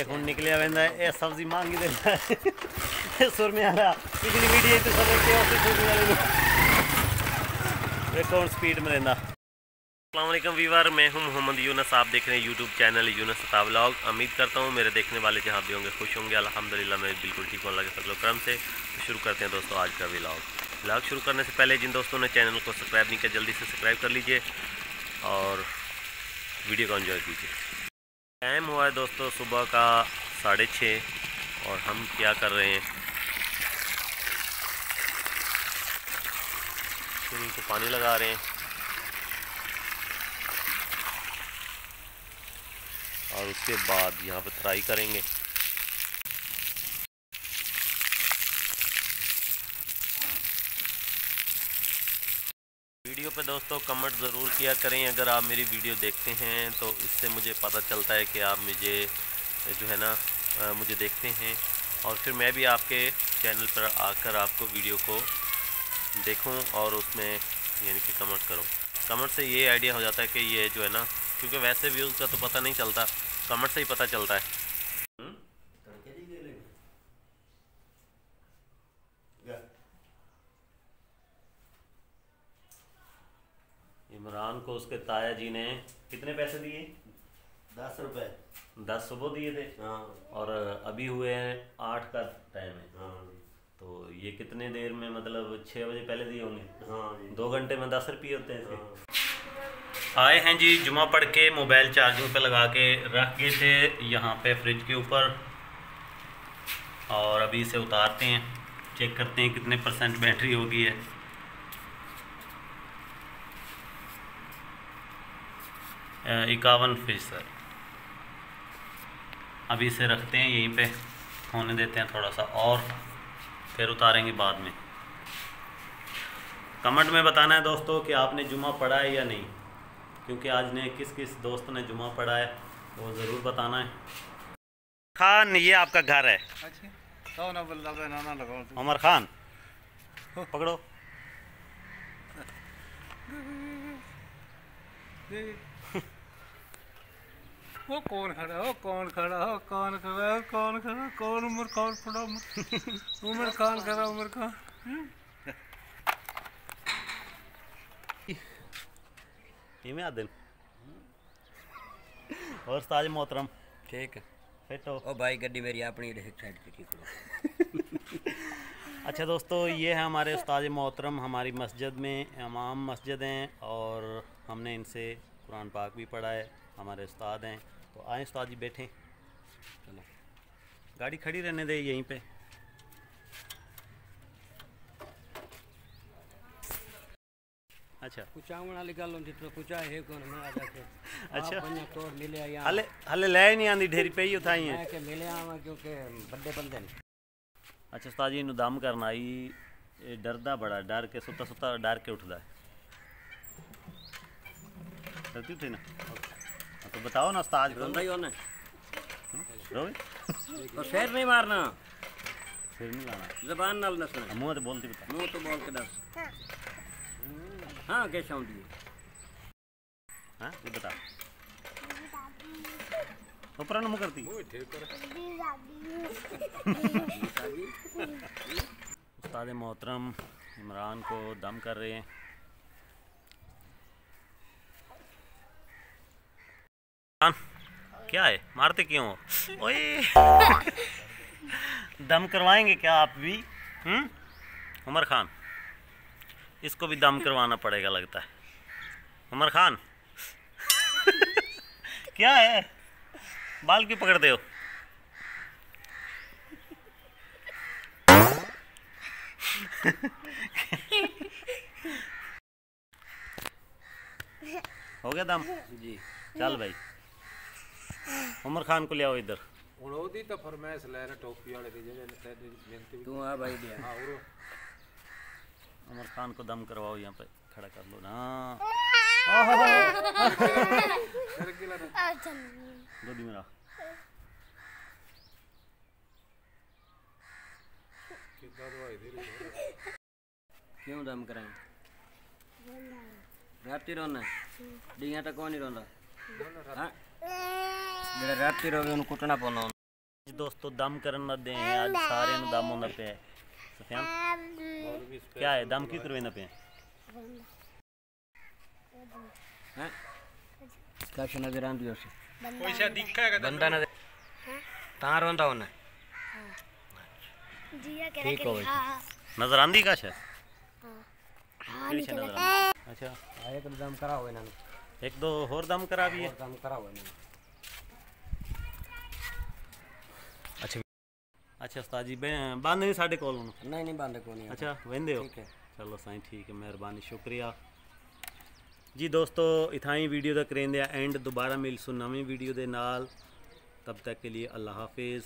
खून निकलिया वेंदा है ए सब्जी मांगी देता है सुर में आ रहा पिछली वीडियो तो सब के ऑफिस में कौन स्पीड में रहना। अस्सलाम वालेकुम वीवर, मैं हूं मोहम्मद यूनस। आप देख रहे हैं यूट्यूब चैनल यूनस अता व्लॉग। उम्मीद करता हूं मेरे देखने वाले जहां भी होंगे खुश होंगे। अल्हम्दुलिल्लाह मैं बिल्कुल ठीक हूं अल्लाह के फजल करम से। तो शुरू करते हैं दोस्तों आज का व्लॉग शुरू करने से पहले जिन दोस्तों ने चैनल को सब्सक्राइब नहीं किया जल्दी से सब्सक्राइब कर लीजिए और वीडियो को एंजॉय कीजिए। टाइम हुआ है दोस्तों सुबह का 6:30 और हम क्या कर रहे हैं, इनको पानी लगा रहे हैं और उसके बाद यहाँ पे फ्राई करेंगे। वीडियो पे दोस्तों कमेंट ज़रूर किया करें अगर आप मेरी वीडियो देखते हैं, तो इससे मुझे पता चलता है कि आप मुझे जो है ना मुझे देखते हैं और फिर मैं भी आपके चैनल पर आकर आपको वीडियो को देखूं और उसमें यानी कि कमेंट करूं। कमेंट से ये आइडिया हो जाता है कि ये जो है ना, क्योंकि वैसे व्यूज़ का तो पता नहीं चलता, कमेंट से ही पता चलता है। इमरान को उसके ताया जी ने कितने पैसे दिए? 10 रुपए। 10 सुबह दिए थे। हाँ। और अभी हुए हैं 8 का टाइम है। हाँ। तो ये कितने देर में, मतलब 6 बजे पहले दिए होंगे। हाँ जी। 2 घंटे में 10 रुपये होते हैं। हाँ। आए हैं जी, जुमा पढ़ के मोबाइल चार्जिंग पे लगा के रख गए थे यहाँ पे फ्रिज के ऊपर और अभी इसे उतारते हैं, चेक करते हैं कितने % बैटरी हो गई है। 51%। अभी इसे रखते हैं यहीं पे होने देते हैं थोड़ा सा और फिर उतारेंगे बाद में। कमेंट में बताना है दोस्तों कि आपने जुमा पढ़ा है या नहीं, क्योंकि आज ने किस किस दोस्त ने जुमा पढ़ा है वो ज़रूर बताना है। खान, ये आपका घर है। उमर खान पकड़ो। वो कौन खड़ा हो, कौन खड़ा हो, कौन खड़ा हो, कौन खड़ा, कौन उमर खान पड़ा, उमर खान खड़ा, उमर खान। ये में आदिल और उस्ताद मोहतरम ठीक है फिट हो? ओ भाई गड्डी मेरी अपनी एक साइड पे ठीक हो। अच्छा दोस्तों, ये है हमारे उस्ताद मोहतरम, हमारी मस्जिद में इमाम मस्जिद हैं और हमने इनसे कुरान पाक भी पढ़ा है, हमारे उस्ताद हैं। तो आए उस्ताद जी बैठें, चलो गाड़ी खड़ी रहने दे यहीं पे। अच्छा अच्छा हले हले ले नहीं आंदी ढेरी पे ही उठाई है क्योंकि बड़े बंदे ने। अच्छा उस्ताद जी नु दम करना आई डरदा बड़ा, डर के सुता सुता डर के उठदा है, डरती उठे ना। तो बताओ ना उस्ताद को। रोंदा ही होना रोए तो शेर नहीं मारना, फिर नहीं लाना, जबान नाल दसना, मुंह तो बोलती बता, मुंह तो बोल के दस। हाँ कैसे होंदी है? हाँ ये बता ऊपर मुँह करती। उस्ताद मोहतरम इमरान को दम कर रहे हैं। क्या है, मारते क्यों हो? ओए दम करवाएंगे क्या आप भी? उमर खान, इसको भी दम करवाना पड़ेगा लगता है। उमर खान क्या है, बाल क्यों पकड़ते हो? हो गया दम जी। चल भाई उमर खान को ले आओ इधर। तो फरमाइश ले रहे टोपी वाले की जगह तू आ भाई दिया। हाँ उमर खान को दम करवाओ, यहाँ पे खड़ा कर लो ना। गोदी मेरा क्यों दम कराएं? राती रोना डिया तक कौन नहीं रोंदा? हाँ राती रोवे उन्हें कुटना पौना। जी दोस्तों दम करन ना दें आज सारे नु दम होना पे सफियान क्या है दम क्यों करवेना पे हैं काश नजर आंदी उसे कोई सा दिखा है बंदा नजर तां रोंदा होना जिया कह ठीक हो हां नजर आंदी का है हां कैसे नजर आंदी अच्छा आए तो दम कराओ इन्हां एक दो और दम करा भी है दम कराओ इन्हां अच्छा अच्छा उस्ताद जी बांधे नहीं साढ़े कोल हुन नहीं नहीं बंद को नहीं अच्छा वेंदे हो ठीक है चलो साईं ठीक है मेहरबानी शुक्रिया जी दोस्तों इतना ही वीडियो दा करेंदे एंड दोबारा मिलसू नवी वीडियो दे नाल तब तक के लिए अल्लाह हाफिज़।